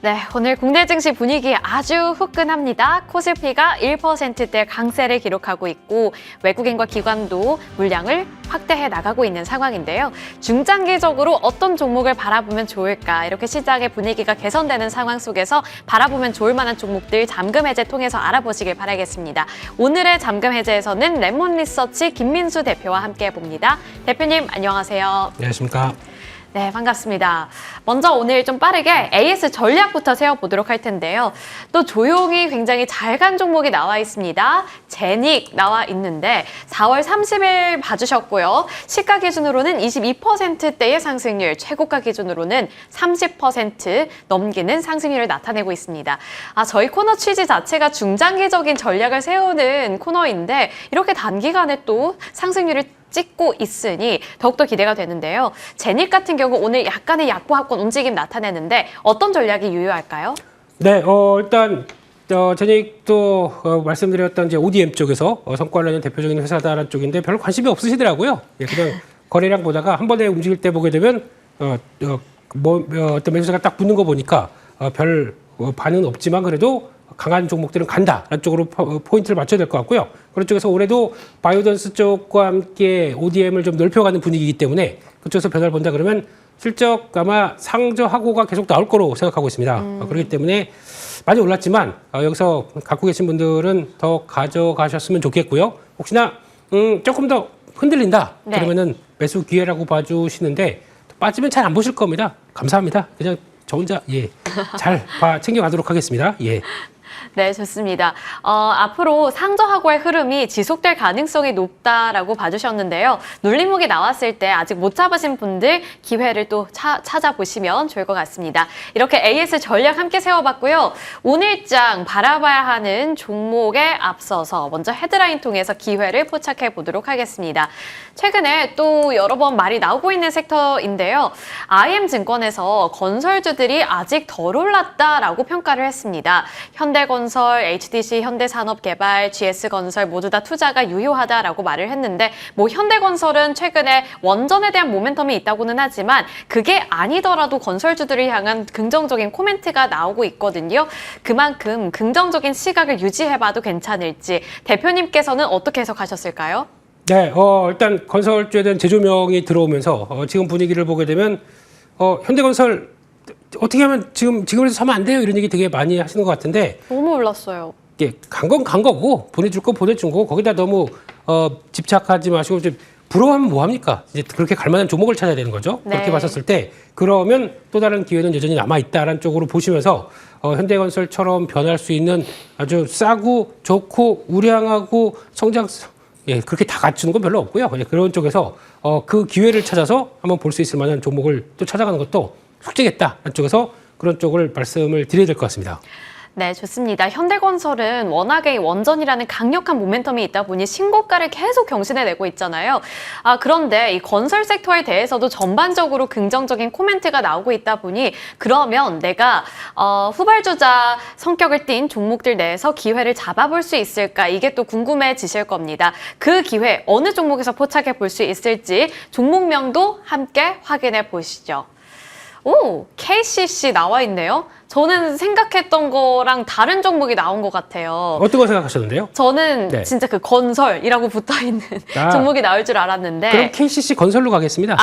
네, 오늘 국내 증시 분위기 아주 후끈합니다. 코스피가 1%대 강세를 기록하고 있고 외국인과 기관도 물량을 확대해 나가고 있는 상황인데요. 중장기적으로 어떤 종목을 바라보면 좋을까? 이렇게 시장의 분위기가 개선되는 상황 속에서 바라보면 좋을 만한 종목들 잠금 해제 통해서 알아보시길 바라겠습니다. 오늘의 잠금 해제에서는 레몬 리서치 김민수 대표와 함께 해봅니다. 대표님 안녕하세요. 안녕하십니까. 네, 반갑습니다. 먼저 오늘 좀 빠르게 AS 전략부터 세워보도록 할 텐데요. 또 조용히 굉장히 잘 간 종목이 나와 있습니다. 제닉 나와 있는데 4월 30일 봐주셨고요. 시가 기준으로는 22%대의 상승률, 최고가 기준으로는 30% 넘기는 상승률을 나타내고 있습니다. 저희 코너 취지 자체가 중장기적인 전략을 세우는 코너인데 이렇게 단기간에 또 상승률을 찍고 있으니 더욱더 기대가 되는데요. 제닉 같은 경우 오늘 약간의 약보합권 움직임 나타내는데 어떤 전략이 유효할까요? 네, 일단 제닉도 말씀드렸던 이제 ODM 쪽에서 성과를 내는 대표적인 회사다라는 쪽인데 별로 관심이 없으시더라고요. 예, 그냥 거래량 보다가 한 번에 움직일 때 보게 되면 어떤 매수세가 딱 붙는 거 보니까 별 반응은 없지만 그래도 강한 종목들은 간다라는 쪽으로 포인트를 맞춰야 될 것 같고요. 그런 쪽에서 올해도 바이오던스 쪽과 함께 ODM을 좀 넓혀가는 분위기이기 때문에 그쪽에서 변화를 본다 그러면 실적 아마 상저하고가 계속 나올 거로 생각하고 있습니다. 그렇기 때문에 많이 올랐지만 여기서 갖고 계신 분들은 더 가져가셨으면 좋겠고요. 혹시나 조금 더 흔들린다 그러면은 매수 기회라고 봐주시는데 빠지면 잘 안 보실 겁니다. 감사합니다. 그냥 저 혼자 잘 챙겨가도록 하겠습니다. 예. 네, 좋습니다. 앞으로 상저하고의 흐름이 지속될 가능성이 높다라고 봐주셨는데요. 눌림목이 나왔을 때 아직 못 잡으신 분들 기회를 또 찾아보시면 좋을 것 같습니다. 이렇게 AS 전략 함께 세워봤고요. 오늘장 바라봐야 하는 종목에 앞서서 먼저 헤드라인 통해서 기회를 포착해 보도록 하겠습니다. 최근에 또 여러 번 말이 나오고 있는 섹터인데요. IM증권에서 건설주들이 아직 덜 올랐다라고 평가를 했습니다. 현대건설, HDC, 현대산업개발, GS건설 모두 다 투자가 유효하다라고 말을 했는데 현대건설은 최근에 원전에 대한 모멘텀이 있다고는 하지만 그게 아니더라도 건설주들을 향한 긍정적인 코멘트가 나오고 있거든요. 그만큼 긍정적인 시각을 유지해봐도 괜찮을지 대표님께서는 어떻게 해석하셨을까요? 네, 일단 건설주에 대한 재조명이 들어오면서 지금 분위기를 보게 되면 현대건설 어떻게 하면 지금에서 사면 안 돼요? 이런 얘기 되게 많이 하시는 것 같은데 너무 올랐어요. 예, 간 건 간 거고 보내줄 건 보내준 거고 거기다 너무 집착하지 마시고 좀 부러워하면 뭐 합니까? 이제 그렇게 갈 만한 종목을 찾아야 되는 거죠. 네. 그렇게 봤었을 때 그러면 또 다른 기회는 여전히 남아 있다라는 쪽으로 보시면서 현대건설처럼 변할 수 있는 아주 싸고 좋고 우량하고 성장성 그렇게 다 갖추는 건 별로 없고요. 그런 쪽에서 그 기회를 찾아서 한번 볼 수 있을 만한 종목을 또 찾아가는 것도 숙제겠다. 쪽에서 그런 쪽을 말씀을 드려야 될 것 같습니다. 네, 좋습니다. 현대건설은 워낙에 원전이라는 강력한 모멘텀이 있다 보니 신고가를 계속 경신해내고 있잖아요. 그런데 이 건설 섹터에 대해서도 전반적으로 긍정적인 코멘트가 나오고 있다 보니 그러면 내가 후발주자 성격을 띤 종목들 내에서 기회를 잡아볼 수 있을까? 이게 또 궁금해지실 겁니다. 그 기회 어느 종목에서 포착해 볼 수 있을지 종목명도 함께 확인해 보시죠. 오, KCC 나와 있네요. 저는 생각했던 거랑 다른 종목이 나온 것 같아요. 어떤 거 생각하셨는데요? 저는 진짜 그 건설이라고 붙어있는 종목이 나올 줄 알았는데. 그럼 KCC 건설로 가겠습니다.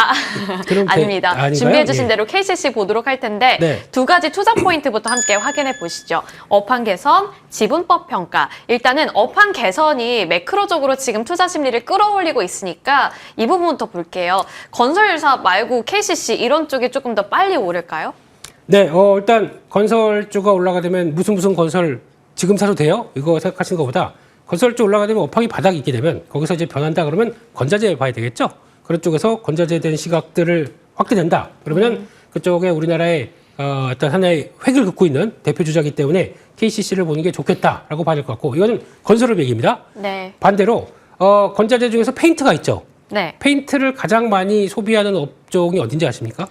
그럼 아닙니다. 준비해주신 대로 KCC 보도록 할 텐데 두 가지 투자 포인트부터 함께 확인해 보시죠. 업황 개선, 지분법 평가. 일단은 업황 개선이 매크로적으로 지금 투자 심리를 끌어올리고 있으니까 이 부분부터 볼게요. 건설사 말고 KCC 이런 쪽이 조금 더 빨리 오를까요? 네, 일단 건설주가 올라가 되면 무슨 건설 지금 사도 돼요? 이거 생각하시는 것보다 건설주 올라가 되면 업황이 바닥이 있게 되면 거기서 이제 변한다 그러면 건자재 봐야 되겠죠? 그런 쪽에서 건자재에 대한 시각들을 확대된다. 그러면은 그쪽에 우리나라의 어떤 하나의 획을 긋고 있는 대표 주자이기 때문에 KCC를 보는 게 좋겠다라고 봐야 될 것 같고 이거는 건설업 얘기입니다. 네. 반대로 건자재 중에서 페인트가 있죠. 네. 페인트를 가장 많이 소비하는 업종이 어딘지 아십니까?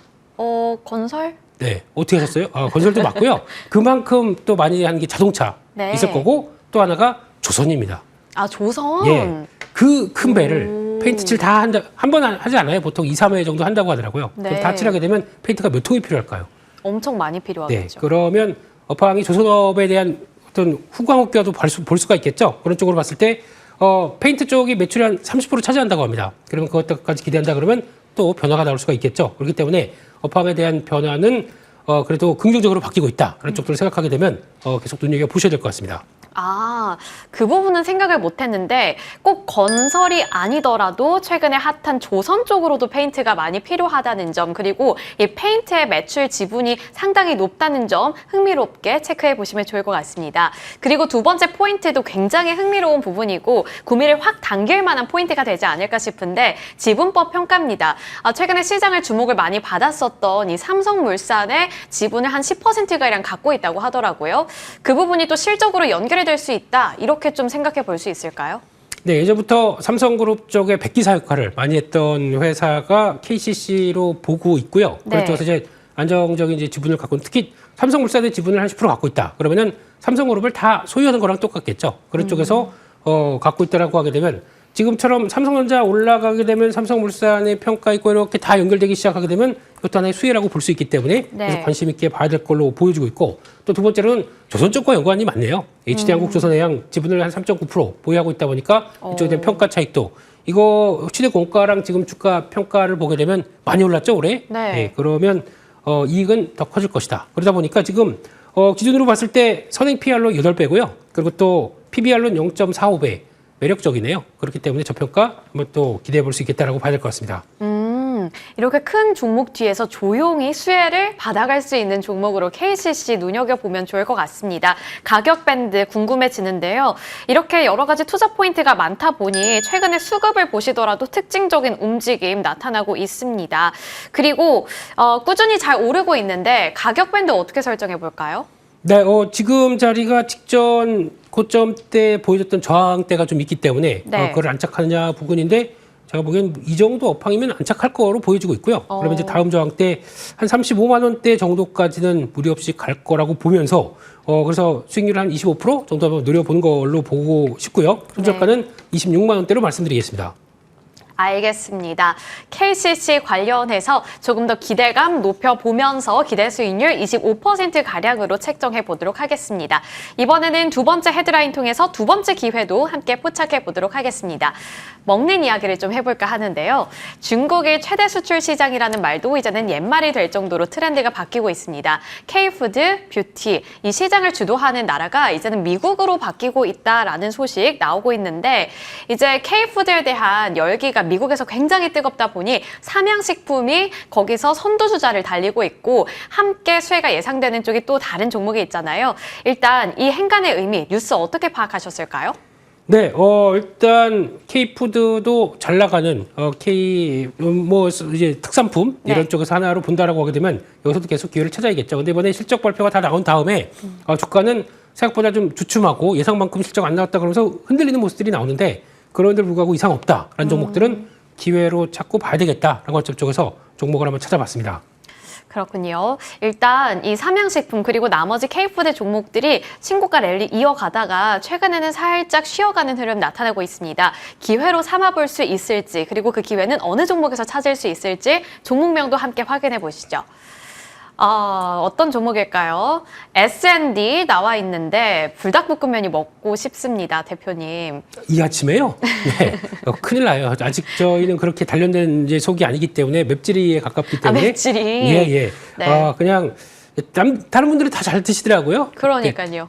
건설? 네, 어떻게 하셨어요? 건설도 맞고요. 그만큼 또 많이 하는 게 자동차 있을 거고 또 하나가 조선입니다. 조선? 예, 그 큰 배를 페인트 칠 다 한 번 하지 않아요? 보통 2, 3회 정도 한다고 하더라고요. 그럼 다 칠하게 되면 페인트가 몇 통이 필요할까요? 엄청 많이 네, 필요하겠죠. 그러면 업황이 조선업에 대한 어떤 후광업계와도 볼 수가 있겠죠. 그런 쪽으로 봤을 때 페인트 쪽이 매출이 한 30% 차지한다고 합니다. 그러면 그것까지 기대한다 그러면 또 변화가 나올 수가 있겠죠. 그렇기 때문에 업황에 대한 변화는 그래도 긍정적으로 바뀌고 있다. 그런 쪽들을 생각하게 되면 계속 눈여겨보셔야 될 것 같습니다. 아, 그 부분은 생각을 못 했는데 꼭 건설이 아니더라도 최근에 핫한 조선 쪽으로도 페인트가 많이 필요하다는 점, 그리고 이 페인트의 매출 지분이 상당히 높다는 점 흥미롭게 체크해 보시면 좋을 것 같습니다. 그리고 두 번째 포인트도 굉장히 흥미로운 부분이고 구미를 확 당길 만한 포인트가 되지 않을까 싶은데 지분법 평가입니다. 최근에 시장을 주목을 많이 받았었던 이 삼성물산의 지분을 한 10%가량 갖고 있다고 하더라고요. 그 부분이 또 실적으로 연결이 될 수 있다, 이렇게 좀 생각해 볼 수 있을까요? 네, 예전부터 삼성그룹 쪽에 백기사 역할을 많이 했던 회사가 KCC로 보고 있고요. 네. 그래서 이제 안정적인 이제 지분을 갖고 특히 삼성물산의 지분을 한 10% 갖고 있다. 그러면은 삼성그룹을 다 소유하는 거랑 똑같겠죠. 그런 쪽에서 갖고 있다라고 하게 되면 지금처럼 삼성전자 올라가게 되면 삼성물산의 평가 있고 이렇게 다 연결되기 시작하게 되면 이것도 하나의 수혜라고 볼 수 있기 때문에 네. 그래서 관심 있게 봐야 될 걸로 보여지고 있고, 또 두 번째로는 조선 쪽과 연관이 많네요. HD한국조선해양 지분을 한 3.9% 보유하고 있다 보니까 이쪽에 대한 평가 차익도, 이거 시대공가랑 지금 주가 평가를 보게 되면 많이 올랐죠, 올해? 네. 그러면 이익은 더 커질 것이다. 그러다 보니까 지금 기준으로 봤을 때 선행 PR로 8배고요. 그리고 또 PBR로는 0.45배. 매력적이네요. 그렇기 때문에 저평가 한번 또 기대해 볼 수 있겠다라고 봐야 될 것 같습니다. 이렇게 큰 종목 뒤에서 조용히 수혜를 받아갈 수 있는 종목으로 KCC 눈여겨보면 좋을 것 같습니다. 가격 밴드 궁금해지는데요. 이렇게 여러 가지 투자 포인트가 많다 보니 최근에 수급을 보시더라도 특징적인 움직임 나타나고 있습니다. 그리고 꾸준히 잘 오르고 있는데 가격 밴드 어떻게 설정해 볼까요? 네, 지금 자리가 직전 고점 때 보여줬던 저항대가 좀 있기 때문에 네. 그걸 안착하느냐 부분인데, 제가 보기엔 이 정도 업황이면 안착할 거로 보여지고 있고요. 그러면 이제 다음 저항 때 한 35만 원대 정도까지는 무리 없이 갈 거라고 보면서 그래서 수익률 한 25% 정도 한번 노려보는 걸로 보고 싶고요. 손절가는 26만 원대로 말씀드리겠습니다. 알겠습니다. KCC 관련해서 조금 더 기대감 높여보면서 기대 수익률 25%가량으로 책정해 보도록 하겠습니다. 이번에는 두 번째 헤드라인 통해서 두 번째 기회도 함께 포착해 보도록 하겠습니다. 먹는 이야기를 좀 해볼까 하는데요. 중국의 최대 수출 시장이라는 말도 이제는 옛말이 될 정도로 트렌드가 바뀌고 있습니다. K푸드, 뷰티, 이 시장을 주도하는 나라가 이제는 미국으로 바뀌고 있다라는 소식 나오고 있는데, 이제 K푸드에 대한 열기가 미국에서 굉장히 뜨겁다 보니 삼양식품이 거기서 선두주자를 달리고 있고 함께 수혜가 예상되는 쪽이 또 다른 종목이 있잖아요. 일단 이 행간의 의미, 뉴스 어떻게 파악하셨을까요? 네, 일단 K푸드도 잘 나가는 이제 특산품 이런 네. 쪽에서 하나로 본다라고 하게 되면 여기서도 계속 기회를 찾아야겠죠. 근데 이번에 실적 발표가 다 나온 다음에 주가는 생각보다 좀 주춤하고 예상만큼 실적 안 나왔다 그러면서 흔들리는 모습들이 나오는데, 그런데 불구하고 이상 없다라는 종목들은 기회로 찾고 봐야 되겠다라는 관점 쪽에서 종목을 한번 찾아봤습니다. 그렇군요. 일단 이 삼양식품 그리고 나머지 K푸드 종목들이 신고가 랠리 이어가다가 최근에는 살짝 쉬어가는 흐름 나타나고 있습니다. 기회로 삼아볼 수 있을지, 그리고 그 기회는 어느 종목에서 찾을 수 있을지 종목명도 함께 확인해 보시죠. 어떤 종목일까요? S&D 나와 있는데 불닭볶음면이 먹고 싶습니다, 대표님. 이 아침에요? 네, 큰일 나요. 아직 저희는 그렇게 단련된 이제 속이 아니기 때문에 맵찔이에 가깝기 때문에. 맵찔이. 예. 네. 그냥 다른 분들은 다 잘 드시더라고요. 그러니까요.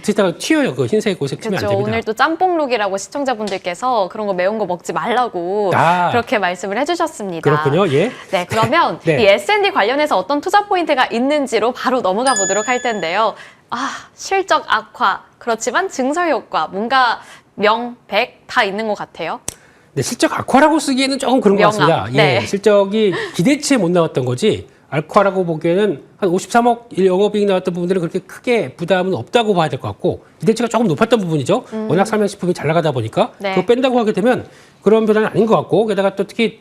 드시다가 튀어요. 그 흰색 옷에 튀면 안 그렇죠. 됩니다. 오늘 또 짬뽕룩이라고 시청자분들께서 그런 거 매운 거 먹지 말라고 그렇게 말씀을 해주셨습니다. 그렇군요. 예. 네, 그러면 네. 이 S&D 관련해서 어떤 투자 포인트가 있는지로 바로 넘어가 보도록 할 텐데요. 실적 악화, 그렇지만 증설 효과, 뭔가 명, 백 다 있는 것 같아요. 네, 실적 악화라고 쓰기에는 조금 그런 것 명암. 같습니다. 예, 네. 실적이 기대치에 못 나왔던 거지, 악화라고 보기에는 한 53억 영업이익 나왔던 부분들은 그렇게 크게 부담은 없다고 봐야 될 것 같고, 기대치가 조금 높았던 부분이죠. 워낙 삼양식품이 잘 나가다 보니까 네. 그거 뺀다고 하게 되면 그런 변화는 아닌 것 같고, 게다가 또 특히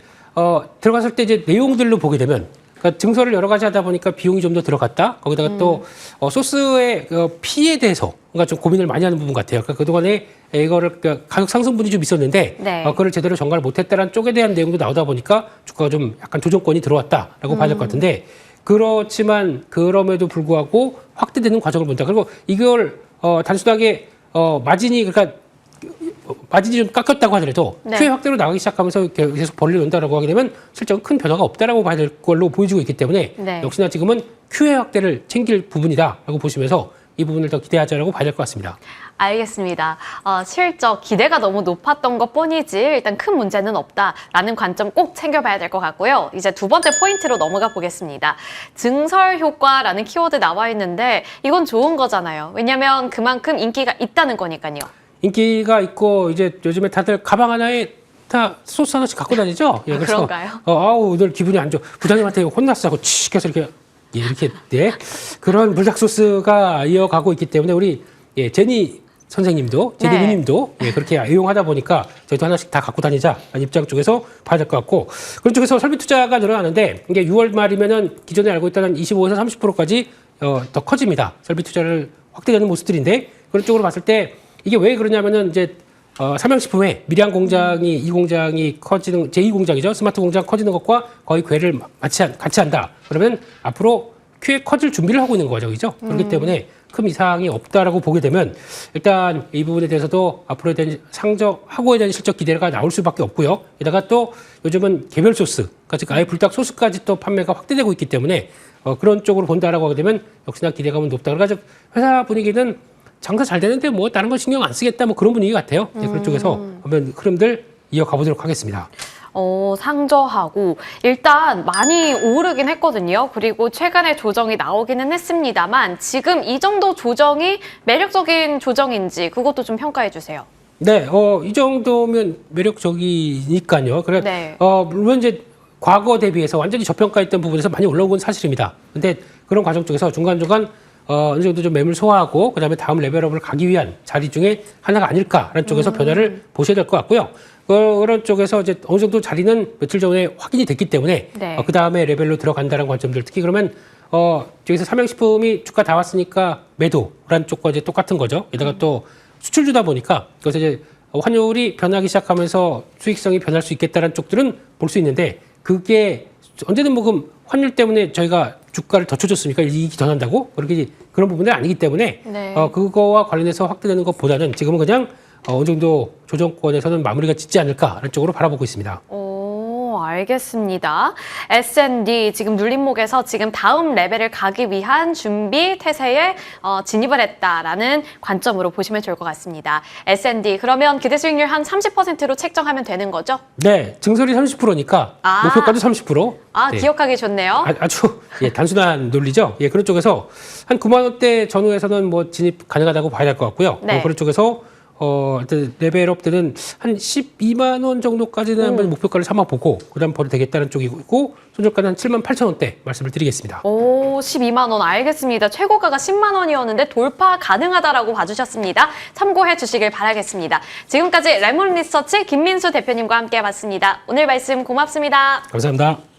들어갔을 때 이제 내용들로 보게 되면, 그러니까 증설을 여러 가지 하다 보니까 비용이 좀 더 들어갔다. 거기다가 또 소스의 피에 대해서 뭔가 좀 고민을 많이 하는 부분 같아요. 그러니까 그동안에 이거를 가격 상승분이 좀 있었는데 네. 그거를 제대로 전가를 못했다는 쪽에 대한 내용도 나오다 보니까 주가가 좀 약간 조정권이 들어왔다라고 봐야 될 것 같은데, 그렇지만 그럼에도 불구하고 확대되는 과정을 본다. 그리고 이걸 단순하게 마진이 그러니까 마진이 좀 깎였다고 하더라도 네. QA 확대로 나가기 시작하면서 계속 벌리를 연다라고 하게 되면 실제로 큰 변화가 없다라고 봐야 될 걸로 보여지고 있기 때문에 네. 역시나 지금은 QA 확대를 챙길 부분이다라고 보시면서 이 부분을 더 기대하자라고 봐야 될 것 같습니다. 알겠습니다. 실적 기대가 너무 높았던 것뿐이지 일단 큰 문제는 없다라는 관점 꼭 챙겨봐야 될 것 같고요. 이제 두 번째 포인트로 넘어가 보겠습니다. 증설 효과라는 키워드 나와 있는데 이건 좋은 거잖아요. 왜냐하면 그만큼 인기가 있다는 거니까요. 인기가 있고 이제 요즘에 다들 가방 하나에 다 소스 하나씩 갖고 다니죠. 예, 그래서 그런가요? 아우 오늘 기분이 안 좋아. 부장님한테 혼났어 하고 치켜서 이렇게 이렇게 네 그런 불닭 소스가 이어가고 있기 때문에 우리 제니 선생님도 제니 네. 누님도 그렇게 애용하다 보니까 저희도 하나씩 다 갖고 다니자 입장 쪽에서 봐야 될 것 같고 그런 쪽에서 설비 투자가 늘어나는데 이게 6월 말이면은 기존에 알고 있다는 25에서 30%까지 더 커집니다. 설비 투자를 확대되는 모습들인데 그런 쪽으로 봤을 때 이게 왜 그러냐면은 이제 삼양식품의 밀양 공장이 이 공장이 커지는 제2 공장이죠. 스마트 공장 커지는 것과 거의 궤를 같이 한다. 그러면 앞으로 큐에 커질 준비를 하고 있는 거죠, 그죠? 그렇기 때문에 큰 이상이 없다라고 보게 되면 일단 이 부분에 대해서도 앞으로에 대한 상저하고에 대한 실적 기대가 나올 수밖에 없고요. 게다가 또 요즘은 개별 소스, 즉 아예 불닭 소스까지 또 판매가 확대되고 있기 때문에 그런 쪽으로 본다라고 하게 되면 역시나 기대감은 높다. 그래서 회사 분위기는 장사 잘 되는데 뭐 다른 거 신경 안 쓰겠다 뭐 그런 분위기 같아요. 그런 쪽에서 한번 흐름들 이어가 보도록 하겠습니다. 상저하고 일단 많이 오르긴 했거든요. 그리고 최근에 조정이 나오기는 했습니다만 지금 이 정도 조정이 매력적인 조정인지 그것도 좀 평가해 주세요. 네, 이 정도면 매력적이니까요. 그래, 네. 물론 이제 과거 대비해서 완전히 저평가했던 부분에서 많이 올라온 건 사실입니다. 근데 그런 과정 쪽에서 중간중간 어느 정도 좀 매물 소화하고 그다음에 다음 레벨업을 가기 위한 자리 중에 하나가 아닐까라는 쪽에서 변화를 보셔야 될 것 같고요. 그런 쪽에서 이제 어느 정도 자리는 며칠 전에 확인이 됐기 때문에 네. 그 다음에 레벨로 들어간다는 관점들 특히 그러면 저기서 삼양식품이 주가 다 왔으니까 매도라는 쪽과 이제 똑같은 거죠. 게다가 또 수출주다 보니까 그래서 이제 환율이 변하기 시작하면서 수익성이 변할 수 있겠다는 쪽들은 볼 수 있는데 그게 언제든 뭐 그럼 환율 때문에 저희가 주가를 더 쳐줬으니까 이익이 더 난다고 그런 부분은 아니기 때문에 네. 그거와 관련해서 확대되는 것보다는 지금은 그냥 어느 정도 조정권에서는 마무리가 짓지 않을까라는 쪽으로 바라보고 있습니다. 알겠습니다. S&D 지금 눌림목에서 지금 다음 레벨을 가기 위한 준비 태세에 진입을 했다라는 관점으로 보시면 좋을 것 같습니다. S&D 그러면 기대 수익률 한 30%로 책정하면 되는 거죠? 네, 증설이 30%니까 목표가도 30%. 네. 기억하기 좋네요. 아주 단순한 논리죠. 그런 쪽에서 한 9만 원대 전후에서는 뭐 진입 가능하다고 봐야 될 것 같고요. 네. 그런 쪽에서 일단 레벨업 때는 한 12만 원 정도까지는 한번 목표가를 삼아보고 그다음 벌이 되겠다는 쪽이고 있고 손절가는 한 7만 8천 원대 말씀을 드리겠습니다. 12만 원 알겠습니다. 최고가가 10만 원이었는데 돌파 가능하다라고 봐주셨습니다. 참고해 주시길 바라겠습니다. 지금까지 레몬 리서치 김민수 대표님과 함께 해봤습니다. 오늘 말씀 고맙습니다. 감사합니다.